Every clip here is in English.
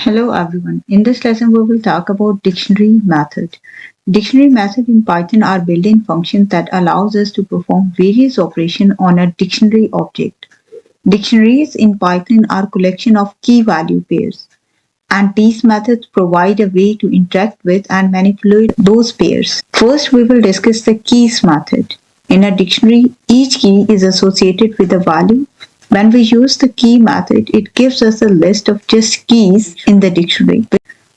Hello everyone. In this lesson, we will talk about dictionary method. Dictionary method in Python are built-in functions that allows us to perform various operations on a dictionary object. Dictionaries in Python are collection of key value pairs, and these methods provide a way to interact with and manipulate those pairs. First, we will discuss the keys method. In a dictionary, each key is associated with a value. When we use the key method, it gives us a list of just keys in the dictionary.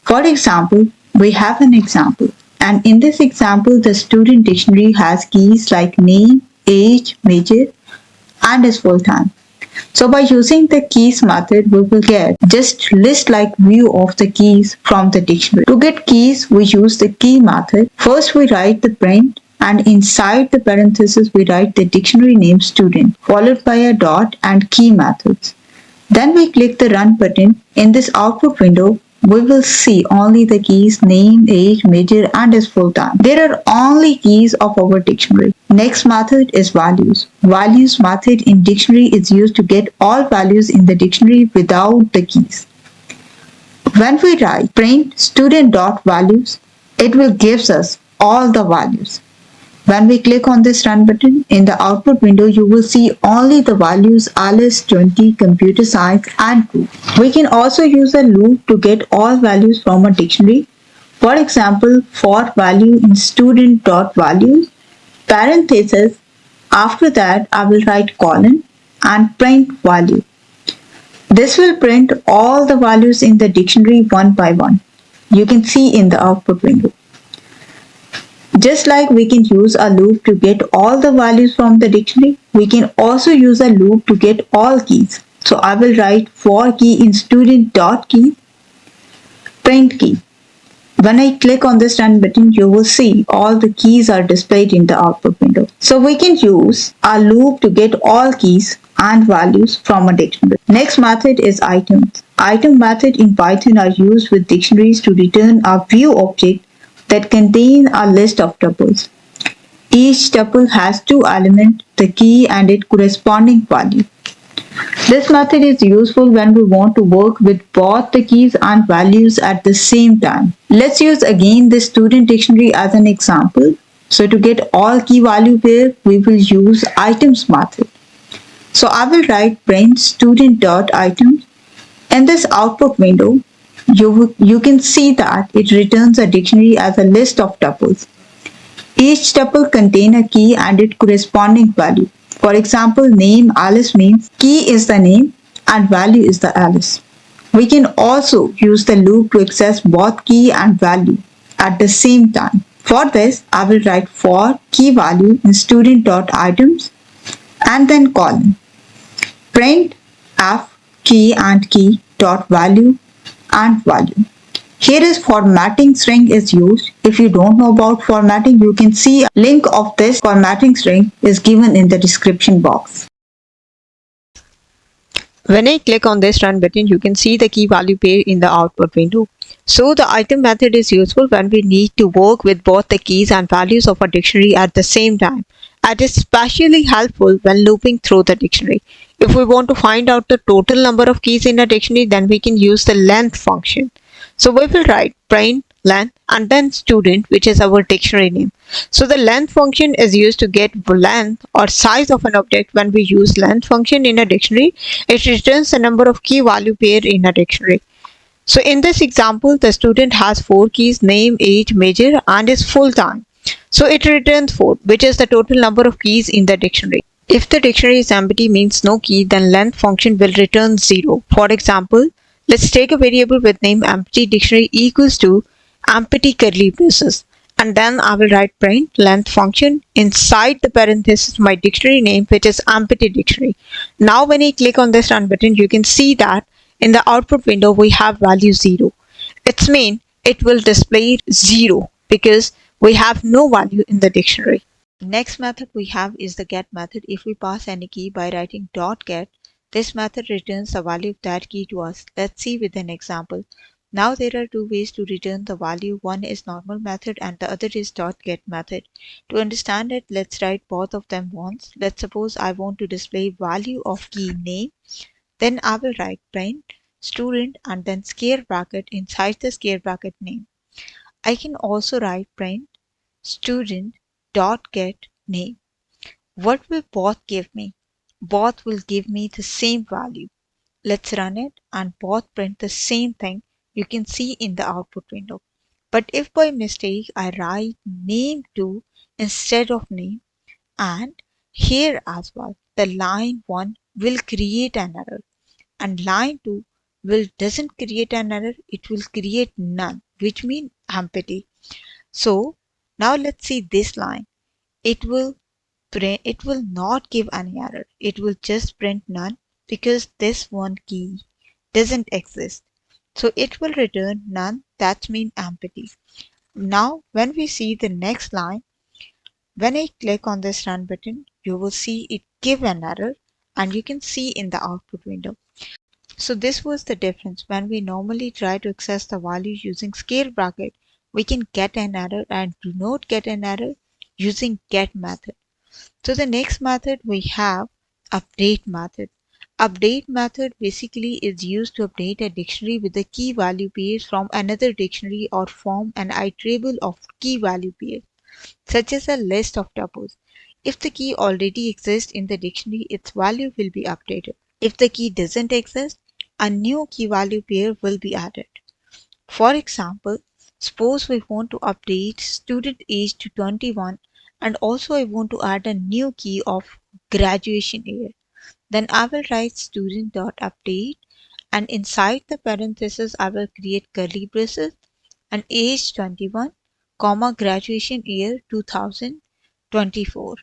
For example, we have an example, and in this example, the student dictionary has keys like name, age, major, and his full time. So by using the keys method, we will get just list like view of the keys from the dictionary. To get keys, we use the key method. First, we write the print and inside the parenthesis, we write the dictionary name student followed by a dot and key methods. Then we click the run button. In this output window, we will see only the keys name, age, major and his full time. There are only keys of our dictionary. Next method is values. Values method in dictionary is used to get all values in the dictionary without the keys. When we write print student.values, it will gives us all the values. When we click on this run button, in the output window, you will see only the values Alice, 20, computer science, and 2. We can also use a loop to get all values from a dictionary. For example, for value in student.values, parenthesis, after that I will write colon and print value. This will print all the values in the dictionary one by one. You can see in the output window. Just like we can use a loop to get all the values from the dictionary, we can also use a loop to get all keys. So I will write for key in student.key, print key. When I click on this run button, you will see all the keys are displayed in the output window. So we can use a loop to get all keys and values from a dictionary. Next method is items. Item method in Python are used with dictionaries to return a view object that contain a list of tuples. Each tuple has two elements, the key and its corresponding value. This method is useful when we want to work with both the keys and values at the same time. Let's use again the student dictionary as an example. So to get all key value pair, we will use items method. So I will write print student.items. In this output window, you can see that it returns a dictionary as a list of tuples. Each tuple contains a key and its corresponding value. For example, name Alice means key is the name and value is the Alice. We can also use the loop to access both key and value at the same time. For this, I will write for key value in student.items and then colon. Print f key and key dot value and value. Here is formatting string is used. If you don't know about formatting, you can see a link of this formatting string is given in the description box. When I click on this run button, you can see the key value pair in the output window. So the item method is useful when we need to work with both the keys and values of a dictionary at the same time. It is especially helpful when looping through the dictionary. If we want to find out the total number of keys in a dictionary, then we can use the length function. So we will write print length and then student, which is our dictionary name. So the length function is used to get length or size of an object. When we use length function in a dictionary, it returns the number of key value pair in a dictionary. So in this example, the student has 4 keys, name, age, major and his full time. So it returns 4, which is the total number of keys in the dictionary. If the dictionary is empty means no key, then length function will return 0. For example, let's take a variable with name empty dictionary equals to empty curly braces. And then I will write print length function inside the parenthesis my dictionary name, which is empty dictionary. Now when I click on this run button, you can see that in the output window we have value 0. It's mean it will display 0 because we have no value in the dictionary. Next method we have is the get method. If we pass any key by writing .get, this method returns the value of that key to us. Let's see with an example. Now there are two ways to return the value. One is normal method and the other is .get method. To understand it, let's write both of them once. Let's suppose I want to display value of key name. Then I will write print student and then square bracket inside the square bracket name. I can also write print student dot get name. What will both give me? Both will give me the same value. Let's run it and both print the same thing you can see in the output window. But if by mistake I write name2 instead of name, and here as well, the line 1 will create an error and line 2 will doesn't create an error, it will create none, which means empty. So now let's see this line. It will it will not give any error. It will just print none because this one key doesn't exist. So it will return none, that means empty. Now when we see the next line, when I click on this run button, you will see it give an error and you can see in the output window. So this was the difference. When we normally try to access the value using square bracket, we can get an error and do not get an error using get method. So the next method we have update method. Update method basically is used to update a dictionary with the key value pairs from another dictionary or form an iterable of key value pairs, such as a list of tuples. If the key already exists in the dictionary, its value will be updated. If the key doesn't exist, a new key value pair will be added. For example, suppose we want to update student age to 21 and also I want to add a new key of graduation year. Then I will write student.update and inside the parenthesis I will create curly braces and age 21, comma graduation year 2024.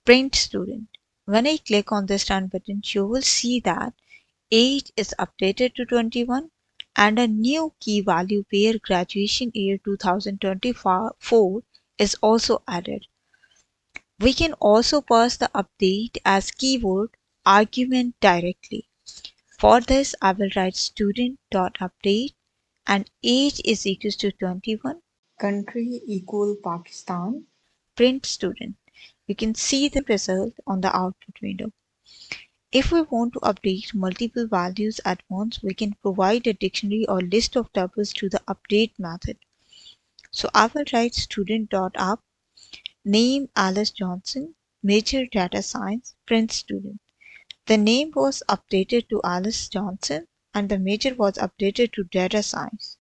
Print student. When I click on this run button, you will see that age is updated to 21 and a new key value pair graduation year 2024 is also added. We can also pass the update as keyword argument directly. For this, I will write student.update and age is equals to 21, Country equal Pakistan. print student. You can see the result on the output window. If we want to update multiple values at once, we can provide a dictionary or list of tuples to the update method. So I will write student.up, name Alice Johnson, major data science, print student. The name was updated to Alice Johnson and the major was updated to data science.